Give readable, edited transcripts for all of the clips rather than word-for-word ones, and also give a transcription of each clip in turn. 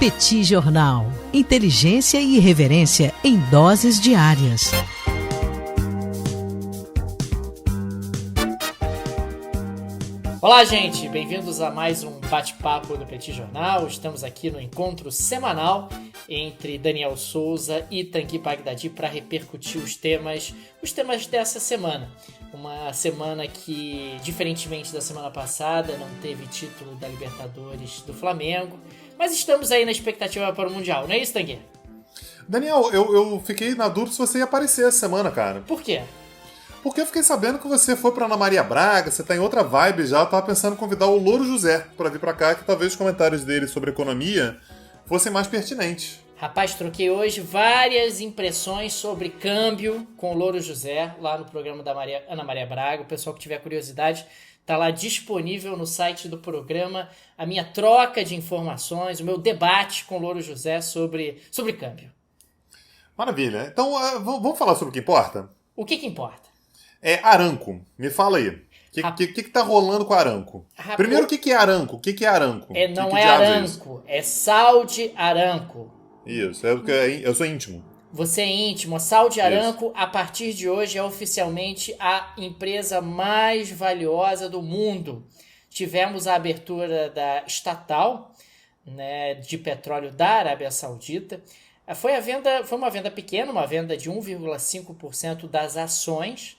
Petit Jornal. Inteligência e irreverência em doses diárias. Olá, gente! Bem-vindos a mais um bate-papo do Petit Jornal. Estamos aqui no encontro semanal entre Daniel Souza e Tanguy Bagdadi para repercutir os temas dessa semana. Uma semana que, diferentemente da semana passada, não teve título da Libertadores do Flamengo, mas estamos aí na expectativa para o Mundial, não é isso, Tanguy? Daniel, eu fiquei na dúvida se você ia aparecer essa semana, cara. Por quê? Porque eu fiquei sabendo que você foi pra Ana Maria Braga, você tá em outra vibe já, eu tava pensando em convidar o Louro José pra vir pra cá, que talvez os comentários dele sobre economia fossem mais pertinentes. Rapaz, troquei hoje várias impressões sobre câmbio com o Louro José, lá no programa da Ana Maria Braga. O pessoal que tiver curiosidade, tá lá disponível no site do programa a minha troca de informações, o meu debate com o Louro José sobre câmbio. Maravilha. Então, vamos falar sobre o que importa? O que importa? Aramco. Me fala aí. O que tá rolando com a Aramco? Primeiro, o que é Aramco? O que é Aramco? Não é Aramco, é Saudi Aramco. Isso, eu sou íntimo. Você é íntimo. A Saudi Aramco, a partir de hoje, é oficialmente a empresa mais valiosa do mundo. Tivemos a abertura da estatal, né, de petróleo da Arábia Saudita. Foi uma venda pequena, uma venda de 1,5% das ações,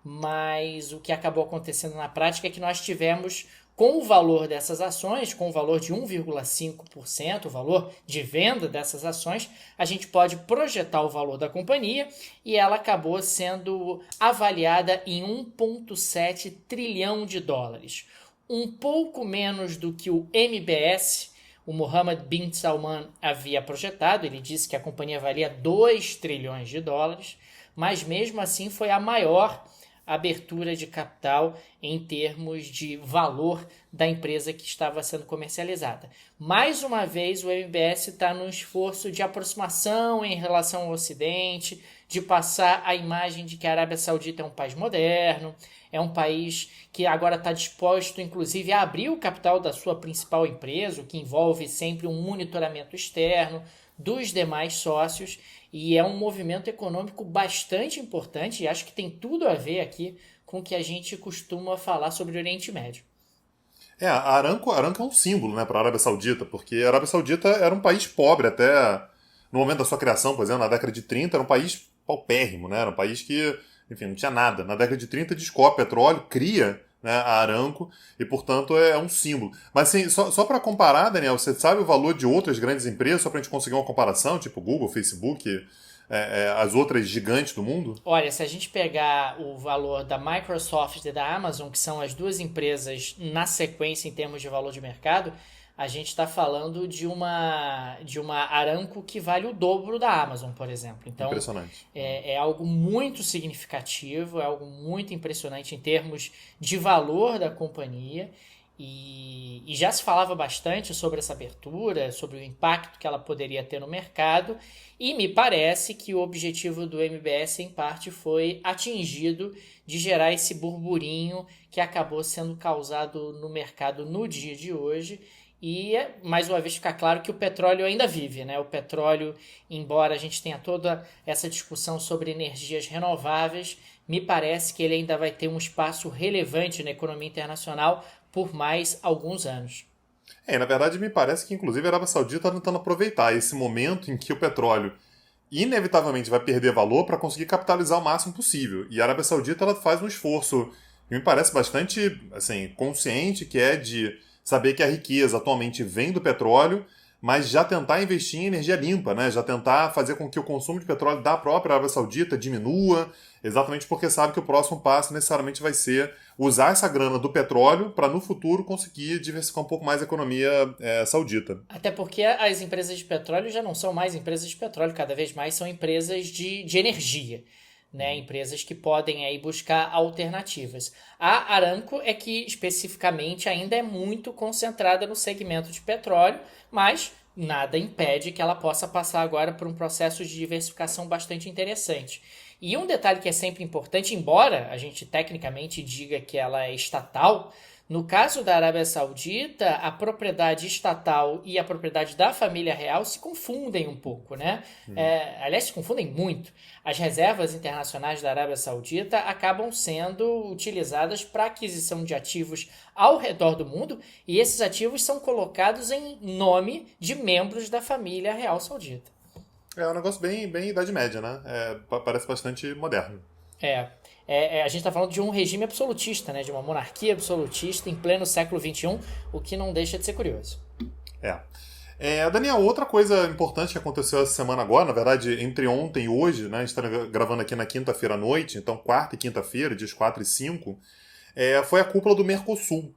mas o que acabou acontecendo na prática é que nós tivemos, com o valor dessas ações, com o valor de 1,5%, o valor de venda dessas ações, a gente pode projetar o valor da companhia e ela acabou sendo avaliada em 1,7 trilhão de dólares. Um pouco menos do que o MBS, o Mohammed bin Salman, havia projetado. Ele disse que a companhia valia 2 trilhões de dólares, mas mesmo assim foi a maior abertura de capital em termos de valor da empresa que estava sendo comercializada. Mais uma vez, o MBS está num esforço de aproximação em relação ao Ocidente, de passar a imagem de que a Arábia Saudita é um país moderno, é um país que agora está disposto, inclusive, a abrir o capital da sua principal empresa, o que envolve sempre um monitoramento externo dos demais sócios, e é um movimento econômico bastante importante, e acho que tem tudo a ver aqui com o que a gente costuma falar sobre o Oriente Médio. A Aramco é um símbolo, né, para a Arábia Saudita, porque a Arábia Saudita era um país pobre até no momento da sua criação, por exemplo, na década de 30, era um país paupérrimo, né, era um país que, enfim, não tinha nada. Na década de 30 descobre petróleo, cria, né, a Aramco, e portanto é um símbolo. Mas assim, só para comparar, Daniel, você sabe o valor de outras grandes empresas, só para a gente conseguir uma comparação, tipo Google, Facebook, as outras gigantes do mundo? Olha, se a gente pegar o valor da Microsoft e da Amazon, que são as duas empresas na sequência em termos de valor de mercado, a gente está falando de uma Aramco que vale o dobro da Amazon, por exemplo. Então, impressionante. É algo muito significativo, é algo muito impressionante em termos de valor da companhia. E já se falava bastante sobre essa abertura, sobre o impacto que ela poderia ter no mercado, e me parece que o objetivo do MBS, em parte, foi atingido, de gerar esse burburinho que acabou sendo causado no mercado no dia de hoje. E, mais uma vez, ficar claro que o petróleo ainda vive, né? O petróleo, embora a gente tenha toda essa discussão sobre energias renováveis, me parece que ele ainda vai ter um espaço relevante na economia internacional por mais alguns anos. Na verdade, me parece que, inclusive, a Arábia Saudita está tentando aproveitar esse momento em que o petróleo inevitavelmente vai perder valor para conseguir capitalizar o máximo possível. E a Arábia Saudita ela faz um esforço que me parece bastante assim, consciente, que é de saber que a riqueza atualmente vem do petróleo, mas já tentar investir em energia limpa, né? Já tentar fazer com que o consumo de petróleo da própria Arábia Saudita diminua, exatamente porque sabe que o próximo passo necessariamente vai ser usar essa grana do petróleo para no futuro conseguir diversificar um pouco mais a economia saudita. Até porque as empresas de petróleo já não são mais empresas de petróleo, cada vez mais são empresas de energia. Né, empresas que podem aí buscar alternativas. A Aramco é que especificamente ainda é muito concentrada no segmento de petróleo, mas nada impede que ela possa passar agora por um processo de diversificação bastante interessante. E um detalhe que é sempre importante, embora a gente tecnicamente diga que ela é estatal, No caso da Arábia Saudita, a propriedade estatal e a propriedade da família real se confundem um pouco, né? Aliás, se confundem muito. As reservas internacionais da Arábia Saudita acabam sendo utilizadas para aquisição de ativos ao redor do mundo e esses ativos são colocados em nome de membros da família real saudita. É um negócio bem Idade Média, né? Parece bastante moderno. A gente está falando de um regime absolutista, né? De uma monarquia absolutista em pleno século XXI, o que não deixa de ser curioso. Daniel, outra coisa importante que aconteceu essa semana agora, na verdade, entre ontem e hoje, né? A gente está gravando aqui na quinta-feira à noite, então quarta e quinta-feira, dias 4 e 5, foi a cúpula do Mercosul.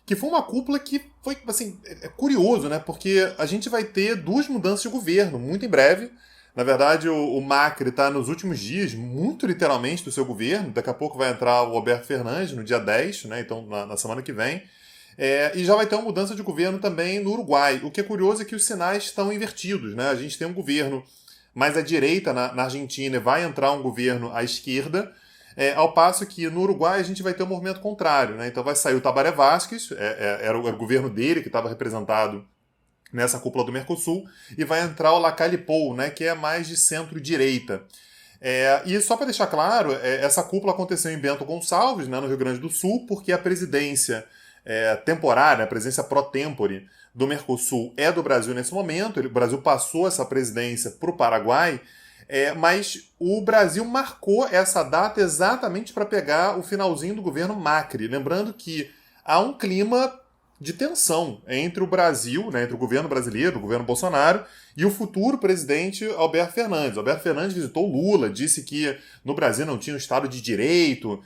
Que foi uma cúpula que foi, assim, curioso, né? Porque a gente vai ter 2 mudanças de governo muito em breve. Na verdade, o Macri está nos últimos dias, muito literalmente, do seu governo. Daqui a pouco vai entrar o Alberto Fernandes, no dia 10, né? Então na semana que vem. E já vai ter uma mudança de governo também no Uruguai. O que é curioso é que os sinais estão invertidos, né? A gente tem um governo mais à direita na Argentina e vai entrar um governo à esquerda. Ao passo que no Uruguai a gente vai ter um movimento contrário, né? Então vai sair o Tabaré Vázquez, era o governo dele que estava representado nessa cúpula do Mercosul, e vai entrar o Lacalle Pou, né? Que é mais de centro-direita. E só para deixar claro, essa cúpula aconteceu em Bento Gonçalves, né, no Rio Grande do Sul, porque a presidência temporária, a presidência pro-tempore do Mercosul é do Brasil nesse momento. O Brasil passou essa presidência para o Paraguai, mas o Brasil marcou essa data exatamente para pegar o finalzinho do governo Macri. Lembrando que há um clima de tensão entre o Brasil, né, entre o governo brasileiro, o governo Bolsonaro, e o futuro presidente Alberto Fernandes. Alberto Fernandes visitou Lula, disse que no Brasil não tinha um Estado de Direito,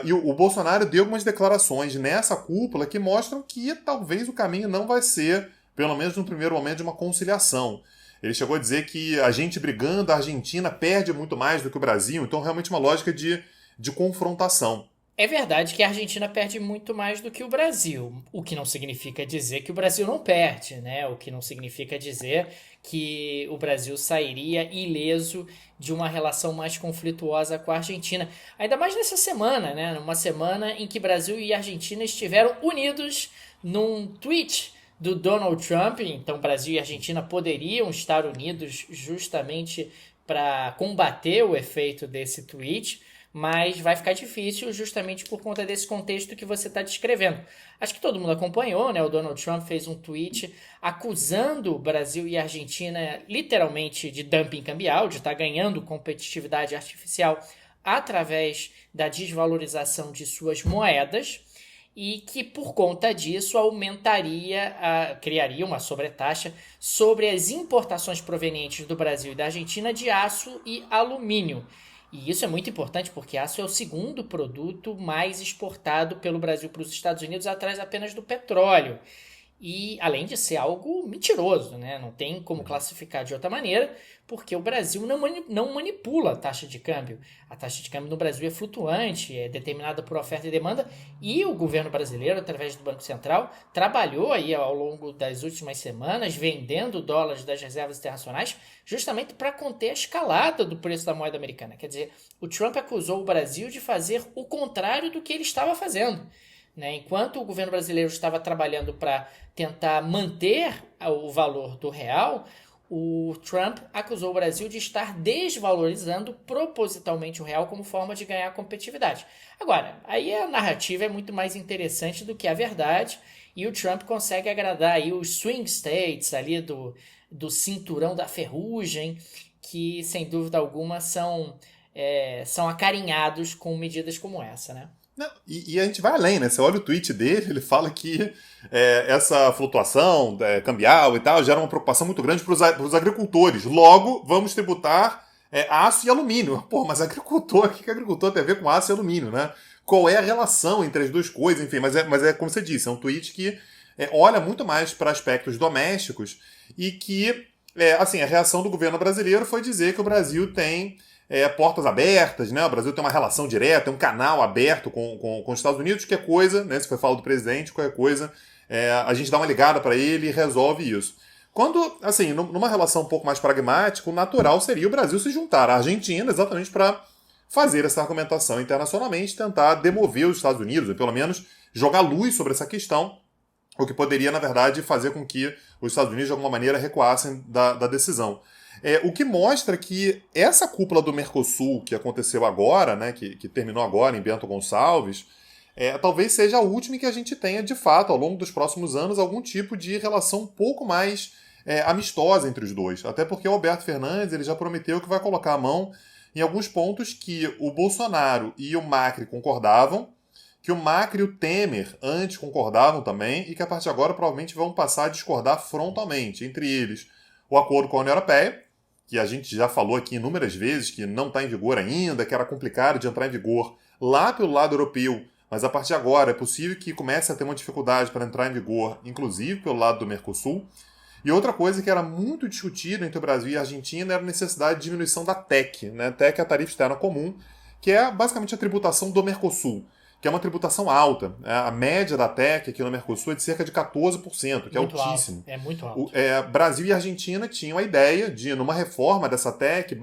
e o Bolsonaro deu algumas declarações nessa cúpula que mostram que talvez o caminho não vai ser, pelo menos no primeiro momento, de uma conciliação. Ele chegou a dizer que a gente brigando, a Argentina perde muito mais do que o Brasil, então realmente uma lógica de confrontação. É verdade que a Argentina perde muito mais do que o Brasil, o que não significa dizer que o Brasil não perde, né? O que não significa dizer que o Brasil sairia ileso de uma relação mais conflituosa com a Argentina. Ainda mais nessa semana, né? Numa semana em que Brasil e Argentina estiveram unidos num tweet do Donald Trump. Então Brasil e Argentina poderiam estar unidos justamente para combater o efeito desse tweet, mas vai ficar difícil justamente por conta desse contexto que você está descrevendo. Acho que todo mundo acompanhou, né? O Donald Trump fez um tweet acusando o Brasil e a Argentina literalmente de dumping cambial, de estar ganhando competitividade artificial através da desvalorização de suas moedas, e que por conta disso criaria uma sobretaxa sobre as importações provenientes do Brasil e da Argentina de aço e alumínio. E isso é muito importante porque aço é o segundo produto mais exportado pelo Brasil para os Estados Unidos, atrás apenas do petróleo. E além de ser algo mentiroso, né? Não tem como classificar de outra maneira, porque o Brasil não manipula a taxa de câmbio. A taxa de câmbio no Brasil é flutuante, é determinada por oferta e demanda, e o governo brasileiro, através do Banco Central, trabalhou aí ao longo das últimas semanas vendendo dólares das reservas internacionais justamente para conter a escalada do preço da moeda americana. Quer dizer, o Trump acusou o Brasil de fazer o contrário do que ele estava fazendo. Enquanto o governo brasileiro estava trabalhando para tentar manter o valor do real, o Trump acusou o Brasil de estar desvalorizando propositalmente o real como forma de ganhar competitividade. Agora, aí a narrativa é muito mais interessante do que a verdade, e o Trump consegue agradar aí os swing states ali do cinturão da ferrugem, que sem dúvida alguma são acarinhados com medidas como essa, né? Não, e a gente vai além, né? Você olha o tweet dele, ele fala que essa flutuação cambial e tal gera uma preocupação muito grande para os agricultores. Logo, vamos tributar aço e alumínio. Pô, mas agricultor, o que agricultor tem a ver com aço e alumínio, né? Qual é a relação entre as duas coisas? Enfim, mas é como você disse, é um tweet que olha muito mais para aspectos domésticos e que, assim, a reação do governo brasileiro foi dizer que o Brasil tem portas abertas, né? O Brasil tem uma relação direta, tem um canal aberto com os Estados Unidos, qualquer coisa, né? Se foi fala do presidente, qualquer coisa, a gente dá uma ligada para ele e resolve isso. Quando, assim, numa relação um pouco mais pragmática, o natural seria o Brasil se juntar à Argentina exatamente para fazer essa argumentação internacionalmente, tentar demover os Estados Unidos, ou pelo menos jogar luz sobre essa questão, o que poderia, na verdade, fazer com que os Estados Unidos, de alguma maneira, recuassem da decisão. O que mostra que essa cúpula do Mercosul, que aconteceu agora, né, que terminou agora em Bento Gonçalves, talvez seja a última que a gente tenha, de fato, ao longo dos próximos anos, algum tipo de relação um pouco mais amistosa entre os dois. Até porque o Alberto Fernandes ele já prometeu que vai colocar a mão em alguns pontos que o Bolsonaro e o Macri concordavam, que o Macri e o Temer antes concordavam também, e que a partir de agora provavelmente vão passar a discordar frontalmente. Entre eles, o acordo com a União Europeia, que a gente já falou aqui inúmeras vezes que não está em vigor ainda, que era complicado de entrar em vigor lá pelo lado europeu, mas a partir de agora é possível que comece a ter uma dificuldade para entrar em vigor, inclusive pelo lado do Mercosul. E outra coisa que era muito discutida entre o Brasil e a Argentina era a necessidade de diminuição da TEC. Né? TEC é a tarifa externa comum, que é basicamente a tributação do Mercosul, que é uma tributação alta. A média da TEC aqui no Mercosul é de cerca de 14%, que é altíssimo. Alto. É muito alto. Brasil e Argentina tinham a ideia de, numa reforma dessa TEC,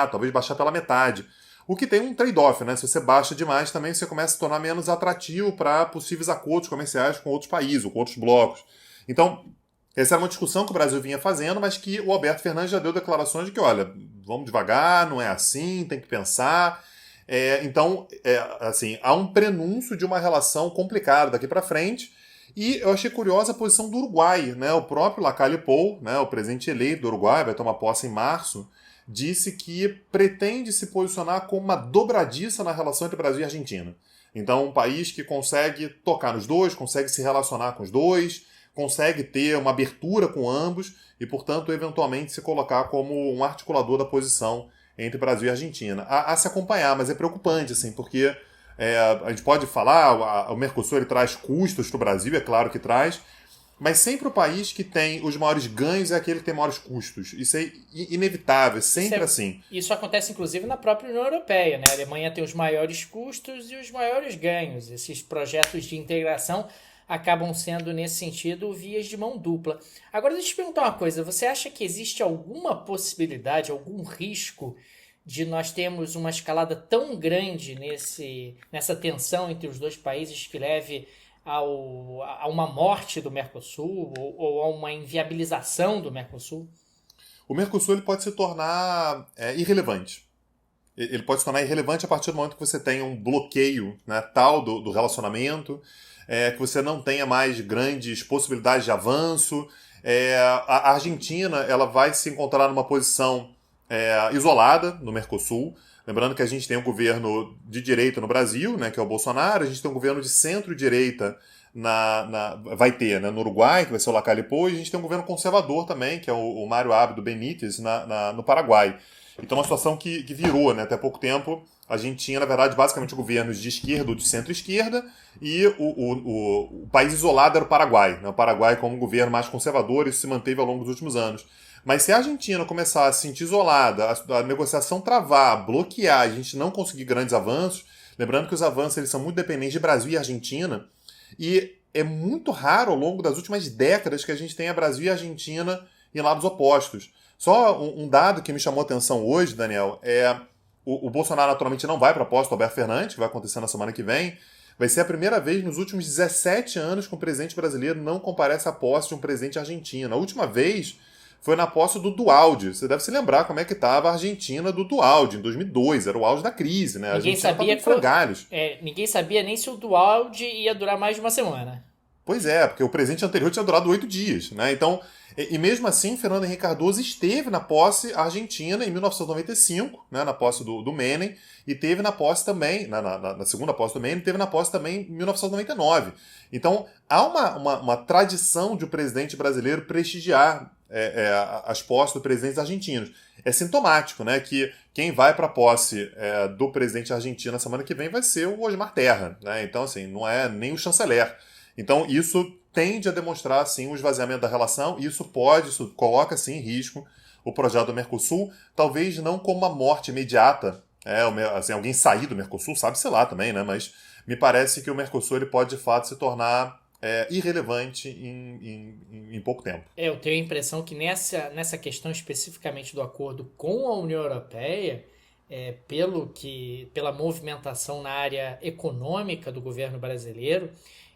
talvez baixar pela metade. O que tem um trade-off, né? Se você baixa demais, também você começa a se tornar menos atrativo para possíveis acordos comerciais com outros países ou com outros blocos. Então, essa era uma discussão que o Brasil vinha fazendo, mas que o Alberto Fernandes já deu declarações de que, olha, vamos devagar, não é assim, tem que pensar. Então, assim, há um prenúncio de uma relação complicada daqui para frente. E eu achei curiosa a posição do Uruguai, né? O próprio Lacalle Pou, né, o presidente eleito do Uruguai, vai tomar posse em março, disse que pretende se posicionar como uma dobradiça na relação entre Brasil e Argentina. Então, um país que consegue tocar nos dois, consegue se relacionar com os dois, consegue ter uma abertura com ambos e, portanto, eventualmente se colocar como um articulador da posição entre Brasil e Argentina. A se acompanhar, mas é preocupante, assim, porque a gente pode falar, o Mercosul ele traz custos para o Brasil, é claro que traz, mas sempre o país que tem os maiores ganhos é aquele que tem maiores custos. Isso é inevitável, sempre assim. Isso acontece, inclusive, na própria União Europeia, né? A Alemanha tem os maiores custos e os maiores ganhos. Esses projetos de integração acabam sendo, nesse sentido, vias de mão dupla. Agora, deixa eu te perguntar uma coisa. Você acha que existe alguma possibilidade, algum risco de nós termos uma escalada tão grande nessa tensão entre os dois países que leve a uma morte do Mercosul ou a uma inviabilização do Mercosul? O Mercosul ele pode se tornar irrelevante. Ele pode se tornar irrelevante a partir do momento que você tem um bloqueio, né, tal do relacionamento, que você não tenha mais grandes possibilidades de avanço. A Argentina ela vai se encontrar numa posição isolada no Mercosul. Lembrando que a gente tem um governo de direita no Brasil, né, que é o Bolsonaro, a gente tem um governo de centro-direita vai ter, né, no Uruguai, que vai ser o Lacalle Pou, e a gente tem um governo conservador também, que é o Mário Abdo Benítez, no Paraguai. Então, uma situação que virou, né, até pouco tempo, a gente tinha, na verdade, basicamente governos de esquerda ou de centro-esquerda, e o país isolado era o Paraguai. Né, o Paraguai como um governo mais conservador, isso se manteve ao longo dos últimos anos. Mas se a Argentina começar a se sentir isolada, a negociação travar, bloquear, a gente não conseguir grandes avanços, lembrando que os avanços eles são muito dependentes de Brasil e Argentina, e é muito raro ao longo das últimas décadas que a gente tenha Brasil e Argentina em lados opostos. Só um dado que me chamou a atenção hoje, Daniel, o Bolsonaro naturalmente não vai para a posse do Alberto Fernandes, que vai acontecer na semana que vem. Vai ser a primeira vez nos últimos 17 anos que um presidente brasileiro não comparece à posse de um presidente argentino. A última vez foi na posse do Dualde. Você deve se lembrar como é que estava a Argentina do Dualde, em 2002. Era o auge da crise, né? Ninguém sabia nem se o Dualde ia durar mais de uma semana. Pois é, porque o presidente anterior tinha durado 8 dias, né? Então, e mesmo assim, Fernando Henrique Cardoso esteve na posse argentina em 1995, né, na posse do Menem, e teve na posse também, na segunda posse do Menem, teve na posse também em 1999. Então, há uma tradição de o presidente brasileiro prestigiar as posses dos presidentes argentinos. É sintomático, né, que quem vai para a posse do presidente argentino na semana que vem vai ser o Osmar Terra. Né? Então, assim, não é nem o chanceler. Então, isso tende a demonstrar, sim, o esvaziamento da relação, e isso coloca, sim, em risco o projeto do Mercosul, talvez não como uma morte imediata, assim, alguém sair do Mercosul, sabe-se lá também, né? Mas me parece que o Mercosul ele pode, de fato, se tornar irrelevante em pouco tempo. Eu tenho a impressão que nessa questão especificamente do acordo com a União Europeia, pela movimentação na área econômica do governo brasileiro,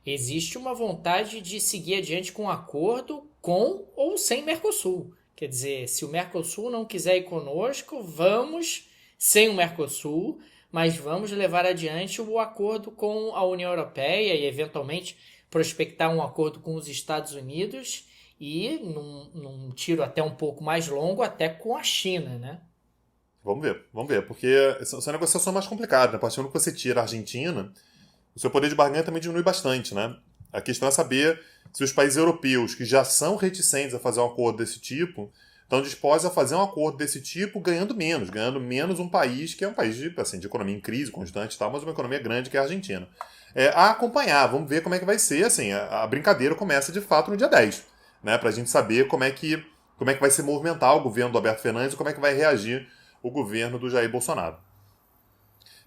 existe uma vontade de seguir adiante com um acordo com ou sem Mercosul. Quer dizer, se o Mercosul não quiser ir conosco, vamos sem o Mercosul, mas vamos levar adiante o acordo com a União Europeia e, eventualmente, prospectar um acordo com os Estados Unidos e, num tiro até um pouco mais longo, até com a China, né? Vamos ver, porque são negociações mais complicadas, né? A partir do momento que você tira a Argentina, o seu poder de barganha também diminui bastante, né? A questão é saber se os países europeus, que já são reticentes a fazer um acordo desse tipo, estão dispostos a fazer um acordo desse tipo ganhando menos um país que é um país de economia em crise constante e tal, mas uma economia grande que é a Argentina. A acompanhar, vamos ver como é que vai ser, assim, a brincadeira começa de fato no dia 10, né? Pra gente saber como é que vai se movimentar o governo do Alberto Fernandes e como é que vai reagir o governo do Jair Bolsonaro.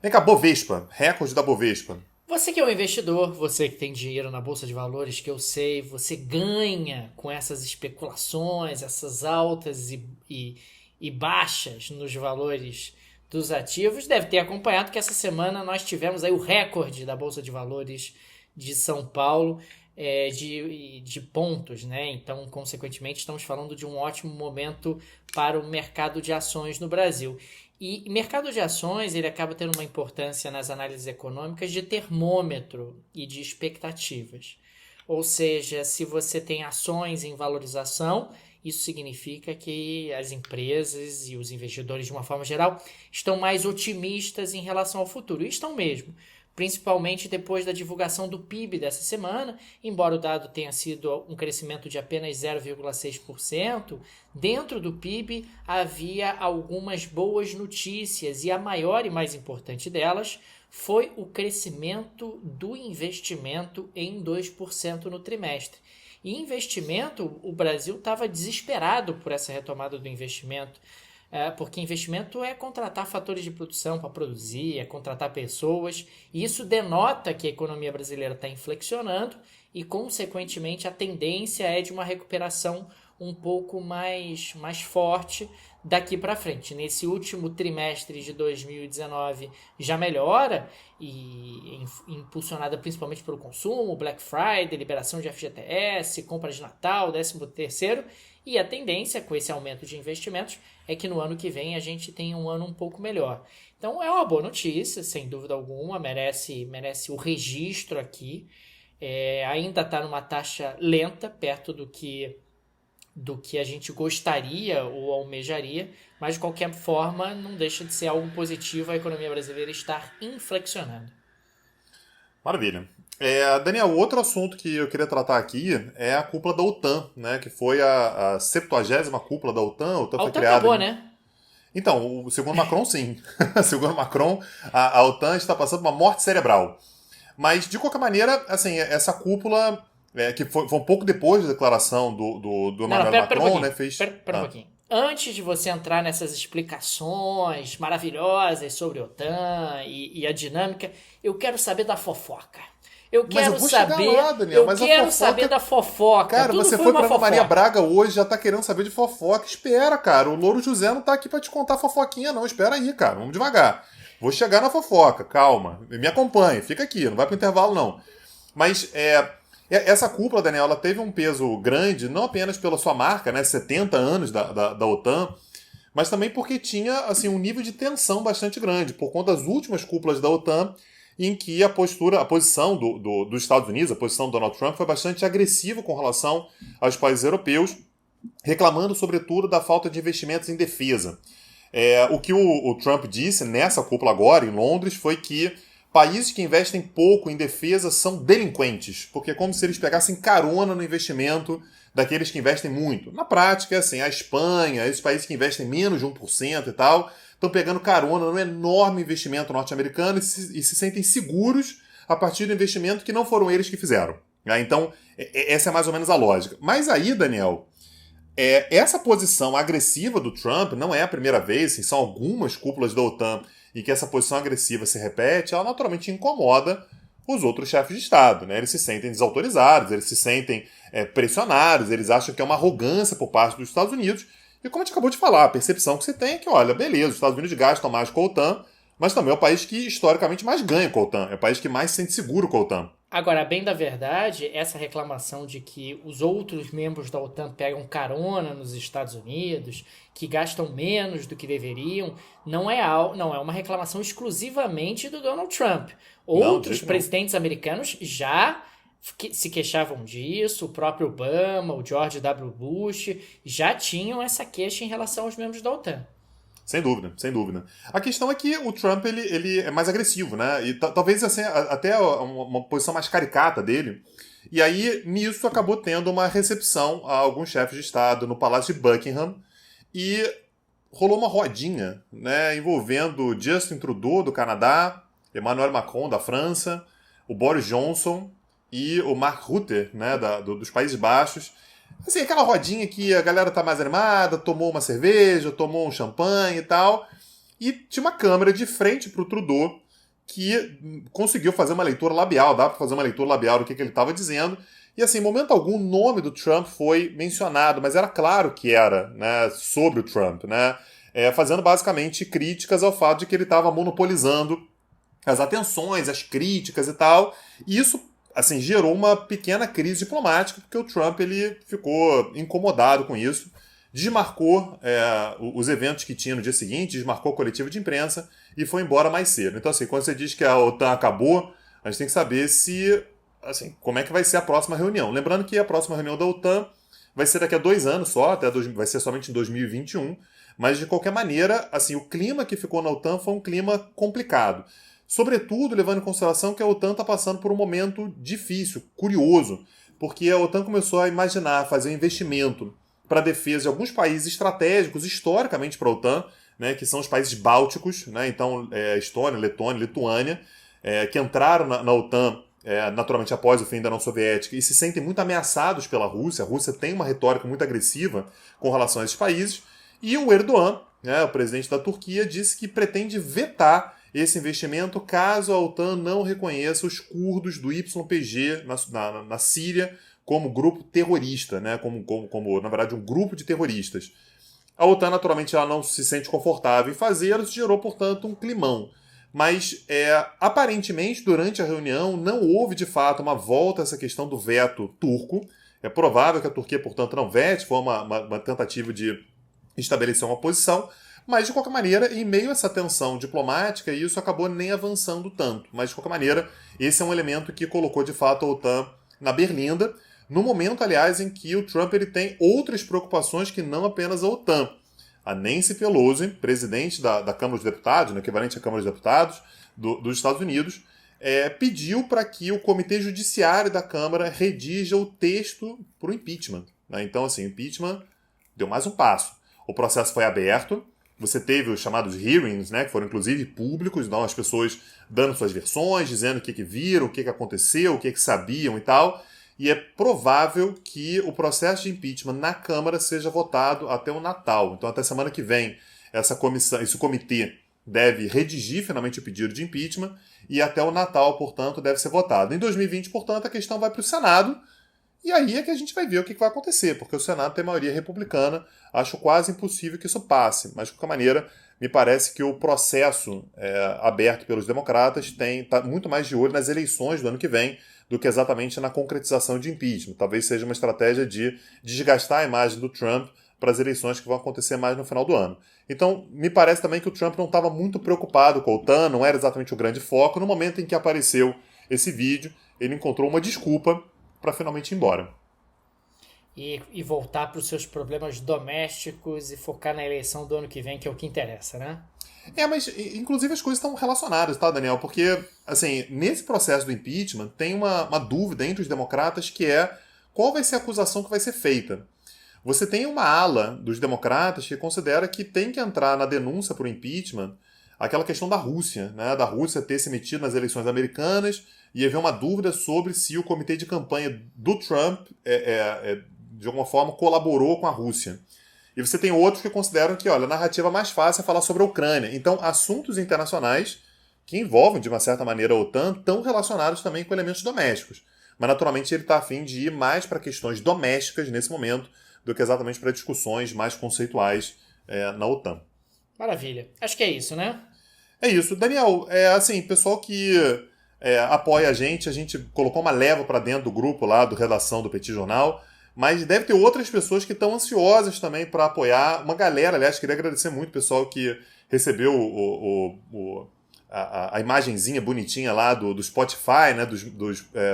Vem cá, Bovespa, recorde da Bovespa. Você que é um investidor, você que tem dinheiro na Bolsa de Valores, que eu sei, você ganha com essas especulações, essas altas e baixas nos valores dos ativos, deve ter acompanhado que essa semana nós tivemos aí o recorde da Bolsa de Valores de São Paulo, de pontos, né? Então, consequentemente, estamos falando de um ótimo momento para o mercado de ações no Brasil. E mercado de ações, ele acaba tendo uma importância nas análises econômicas de termômetro e de expectativas. Ou seja, se você tem ações em valorização, isso significa que as empresas e os investidores, de uma forma geral, estão mais otimistas em relação ao futuro. E estão mesmo. Principalmente depois da divulgação do PIB dessa semana, embora o dado tenha sido um crescimento de apenas 0,6%, dentro do PIB havia algumas boas notícias e a maior e mais importante delas foi o crescimento do investimento em 2% no trimestre. E investimento, o Brasil estava desesperado por essa retomada do investimento, porque investimento é contratar fatores de produção para produzir, é contratar pessoas, e isso denota que a economia brasileira está inflexionando e, consequentemente, a tendência é de uma recuperação um pouco mais forte daqui para frente. Nesse último trimestre de 2019 já melhora, e impulsionada principalmente pelo consumo, Black Friday, liberação de FGTS, compra de Natal, 13º, e a tendência com esse aumento de investimentos é que no ano que vem a gente tenha um ano um pouco melhor. Então é uma boa notícia, sem dúvida alguma, merece o registro aqui. Ainda está numa taxa lenta, perto do que a gente gostaria ou almejaria, mas de qualquer forma não deixa de ser algo positivo a economia brasileira estar inflexionando. Maravilha. Daniel, outro assunto que eu queria tratar aqui é a cúpula da OTAN, né? Que foi a 70ª cúpula da OTAN. A OTAN foi criada. Acabou, né? Então, segundo Macron, sim. Segundo Macron, a OTAN está passando uma morte cerebral. Mas, de qualquer maneira, assim, essa cúpula, que foi um pouco depois da declaração do Emmanuel Macron, né? Pera um pouquinho. Antes de você entrar nessas explicações maravilhosas sobre a OTAN e a dinâmica, eu quero saber da fofoca. Eu quero saber da fofoca. Cara, Tudo você foi foi uma pra fofoca. Maria Braga hoje, já tá querendo saber de fofoca. Espera, cara. O Louro José não tá aqui pra te contar fofoquinha, não. Espera aí, cara. Vamos devagar. Vou chegar na fofoca. Calma. Me acompanhe. Fica aqui. Não vai pro intervalo, não. Mas, essa cúpula, Daniel, ela teve um peso grande, não apenas pela sua marca, né? 70 anos da OTAN, mas também porque tinha, assim, um nível de tensão bastante grande, por conta das últimas cúpulas da OTAN, em que a posição dos Estados Unidos, a posição do Donald Trump, foi bastante agressiva com relação aos países europeus, reclamando, sobretudo, da falta de investimentos em defesa. O que o Trump disse nessa cúpula agora, em Londres, foi que países que investem pouco em defesa são delinquentes, porque é como se eles pegassem carona no investimento daqueles que investem muito. Na prática, assim, a Espanha, esses países que investem menos de 1% e tal, estão pegando carona no enorme investimento norte-americano e se sentem seguros a partir do investimento que não foram eles que fizeram. Então, essa é mais ou menos a lógica. Mas aí, Daniel, essa posição agressiva do Trump não é a primeira vez, assim, são algumas cúpulas da OTAN em que essa posição agressiva se repete, ela naturalmente incomoda os outros chefes de Estado, né? Eles se sentem desautorizados, eles se sentem pressionados, eles acham que é uma arrogância por parte dos Estados Unidos. E como a gente acabou de falar, a percepção que você tem é que, olha, beleza, os Estados Unidos gastam mais com a OTAN, mas também é o país que historicamente mais ganha com a OTAN, é o país que mais se sente seguro com a OTAN. Agora, bem da verdade, essa reclamação de que os outros membros da OTAN pegam carona nos Estados Unidos, que gastam menos do que deveriam, não é uma reclamação exclusivamente do Donald Trump. Não, de Outros jeito nenhum. presidentes americanos já se queixavam disso, o próprio Obama, o George W. Bush, já tinham essa queixa em relação aos membros da OTAN. Sem dúvida, sem dúvida. A questão é que o Trump ele é mais agressivo, né? E talvez assim, até uma posição mais caricata dele. E aí, nisso, acabou tendo uma recepção a alguns chefes de Estado no Palácio de Buckingham. E rolou uma rodinha, né? Envolvendo Justin Trudeau, do Canadá, Emmanuel Macron, da França, o Boris Johnson e o Mark Rutte, né? Dos Países Baixos. Assim, aquela rodinha que a galera tá mais animada, tomou uma cerveja, tomou um champanhe e tal. E tinha uma câmera de frente pro Trudeau que conseguiu fazer uma leitura labial, dá pra fazer uma leitura labial do que ele estava dizendo. E assim, em momento algum, o nome do Trump foi mencionado, mas era claro que era, né, sobre o Trump, né? Fazendo basicamente críticas ao fato de que ele estava monopolizando as atenções, as críticas e tal. E isso assim, gerou uma pequena crise diplomática, porque o Trump ele ficou incomodado com isso, desmarcou os eventos que tinha no dia seguinte, desmarcou a coletiva de imprensa e foi embora mais cedo. Então, assim, quando você diz que a OTAN acabou, a gente tem que saber se, assim, como é que vai ser a próxima reunião. Lembrando que a próxima reunião da OTAN vai ser daqui a 2 anos só, vai ser somente em 2021, mas de qualquer maneira, assim, o clima que ficou na OTAN foi um clima complicado. Sobretudo, levando em consideração que a OTAN está passando por um momento difícil, curioso, porque a OTAN começou a imaginar fazer um investimento para a defesa de alguns países estratégicos, historicamente para a OTAN, né, que são os países bálticos, né, então Estônia, Letônia, Lituânia, que entraram na OTAN naturalmente após o fim da União Soviética e se sentem muito ameaçados pela Rússia. A Rússia tem uma retórica muito agressiva com relação a esses países. E o Erdogan, né, o presidente da Turquia, disse que pretende vetar esse investimento caso a OTAN não reconheça os curdos do YPG na Síria como grupo terrorista, né? como, na verdade, um grupo de terroristas. A OTAN, naturalmente, ela não se sente confortável em fazer, isso gerou, portanto, um climão. Mas, aparentemente, durante a reunião, não houve, de fato, uma volta a essa questão do veto turco. É provável que a Turquia, portanto, não vete, foi uma tentativa de estabelecer uma posição. Mas, de qualquer maneira, em meio a essa tensão diplomática, isso acabou nem avançando tanto. Mas, de qualquer maneira, esse é um elemento que colocou, de fato, a OTAN na berlinda, no momento, aliás, em que o Trump ele tem outras preocupações que não apenas a OTAN. A Nancy Pelosi, presidente da Câmara dos Deputados, no equivalente à Câmara dos Deputados dos Estados Unidos, pediu para que o Comitê Judiciário da Câmara redija o texto para o impeachment. Né? Então, assim, o impeachment deu mais um passo. O processo foi aberto. Você teve os chamados hearings, né, que foram inclusive públicos, então as pessoas dando suas versões, dizendo o que viram, o que aconteceu, o que sabiam e tal. E é provável que o processo de impeachment na Câmara seja votado até o Natal. Então, até semana que vem, esse comitê deve redigir finalmente o pedido de impeachment e até o Natal, portanto, deve ser votado. Em 2020, portanto, a questão vai para o Senado. E aí é que a gente vai ver o que vai acontecer, porque o Senado tem maioria republicana, acho quase impossível que isso passe, mas de qualquer maneira, me parece que o processo aberto pelos democratas está muito mais de olho nas eleições do ano que vem do que exatamente na concretização de impeachment. Talvez seja uma estratégia de desgastar a imagem do Trump para as eleições que vão acontecer mais no final do ano. Então, me parece também que o Trump não estava muito preocupado com a OTAN, não era exatamente o grande foco. No momento em que apareceu esse vídeo, ele encontrou uma desculpa para finalmente ir embora. E voltar para os seus problemas domésticos e focar na eleição do ano que vem, que é o que interessa, né? Mas inclusive as coisas estão relacionadas, tá, Daniel? Porque, assim, nesse processo do impeachment tem uma dúvida entre os democratas que é qual vai ser a acusação que vai ser feita. Você tem uma ala dos democratas que considera que tem que entrar na denúncia por impeachment aquela questão da Rússia, né? Da Rússia ter se metido nas eleições americanas e haver uma dúvida sobre se o comitê de campanha do Trump, de alguma forma, colaborou com a Rússia. E você tem outros que consideram que, olha, a narrativa mais fácil é falar sobre a Ucrânia. Então, assuntos internacionais que envolvem, de uma certa maneira, a OTAN estão relacionados também com elementos domésticos. Mas, naturalmente, ele está a fim de ir mais para questões domésticas nesse momento do que exatamente para discussões mais conceituais na OTAN. Maravilha. Acho que é isso, né? É isso. Daniel, assim, pessoal que apoia a gente colocou uma leva para dentro do grupo lá, do Redação do Petit Jornal, mas deve ter outras pessoas que estão ansiosas também para apoiar. Uma galera, aliás, queria agradecer muito o pessoal que recebeu a imagenzinha bonitinha lá do Spotify, né, dos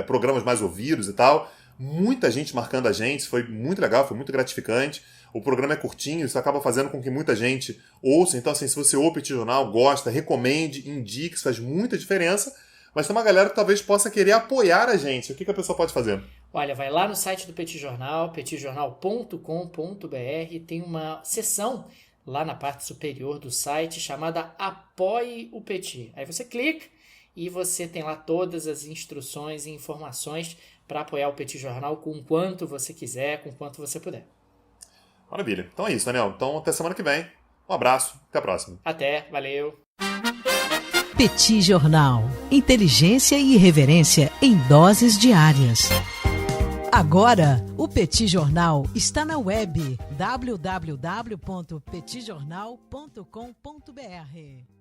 programas mais ouvidos e tal. Muita gente marcando a gente, foi muito legal, foi muito gratificante. O programa é curtinho, isso acaba fazendo com que muita gente ouça. Então, assim, se você ouve o Petit Jornal, gosta, recomende, indique, isso faz muita diferença. Mas tem uma galera que talvez possa querer apoiar a gente. O que a pessoa pode fazer? Olha, vai lá no site do Petit Jornal, petitjornal.com.br, tem uma seção lá na parte superior do site chamada Apoie o Petit. Aí você clica e você tem lá todas as instruções e informações para apoiar o Petit Jornal com quanto você quiser, com quanto você puder. Maravilha. Então é isso, Daniel. Então até semana que vem. Um abraço. Até a próxima. Até. Valeu. Petit Jornal. Inteligência e irreverência em doses diárias. Agora, o Petit Jornal está na web www.petitjornal.com.br.